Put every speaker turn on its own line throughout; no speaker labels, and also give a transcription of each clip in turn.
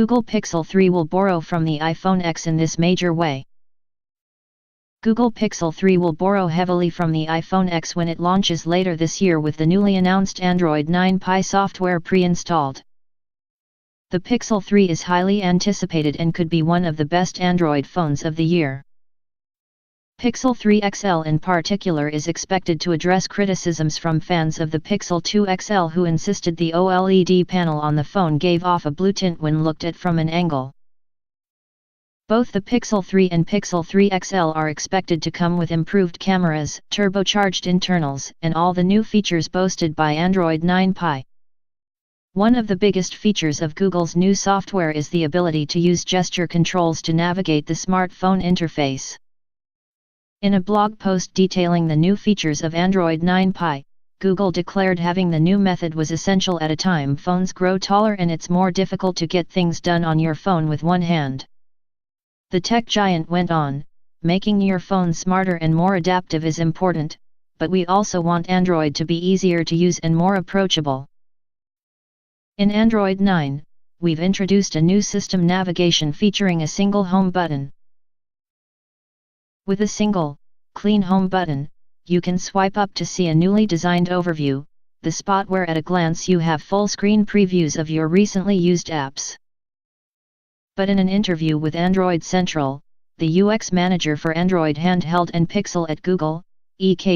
Google Pixel 3 will borrow from the iPhone X in this major way. Google Pixel 3 will borrow heavily from the iPhone X when it launches later this year with the newly announced Android 9 Pie software pre-installed. The Pixel 3 is highly anticipated and could be one of the best Android phones of the year. Pixel 3 XL in particular is expected to address criticisms from fans of the Pixel 2 XL who insisted the OLED panel on the phone gave off a blue tint when looked at from an angle. Both the Pixel 3 and Pixel 3 XL are expected to come with improved cameras, turbocharged internals, and all the new features boasted by Android 9 Pie. One of the biggest features of Google's new software is the ability to use gesture controls to navigate the smartphone interface. In a blog post detailing the new features of Android 9 Pie, Google declared having the new method was essential at a time phones grow taller and it's more difficult to get things done on your phone with one hand. The tech giant went on, making your phone smarter and more adaptive is important, but we also want Android to be easier to use and more approachable. In Android 9, we've introduced a new system navigation featuring a single home button. With a single, clean home button, you can swipe up to see a newly designed overview, the spot where at a glance you have full-screen previews of your recently used apps. But in an interview with Android Central, the UX manager for Android handheld and Pixel at Google,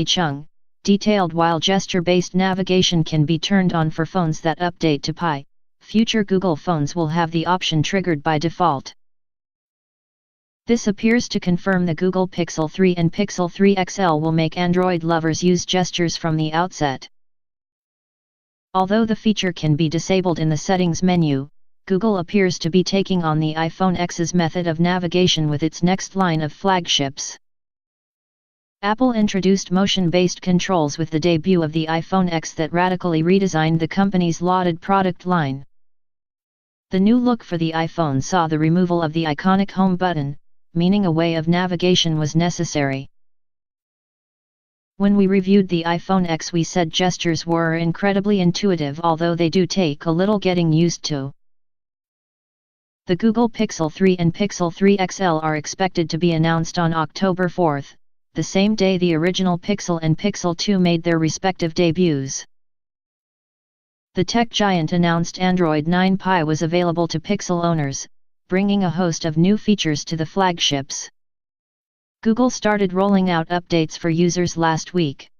Chung, detailed while gesture-based navigation can be turned on for phones that update to Pie, future Google phones will have the option triggered by default. This appears to confirm the Google Pixel 3 and Pixel 3 XL will make Android lovers use gestures from the outset. Although the feature can be disabled in the settings menu, Google appears to be taking on the iPhone X's method of navigation with its next line of flagships. Apple introduced motion-based controls with the debut of the iPhone X that radically redesigned the company's lauded product line. The new look for the iPhone saw the removal of the iconic home button, meaning a way of navigation was necessary. When we reviewed the iPhone X, we said gestures were incredibly intuitive, although they do take a little getting used to. The Google Pixel 3 and Pixel 3 XL are expected to be announced on October 4, the same day the original Pixel and Pixel 2 made their respective debuts. The tech giant announced Android 9 Pie was available to Pixel owners, bringing a host of new features to the flagships. Google started rolling out updates for users last week.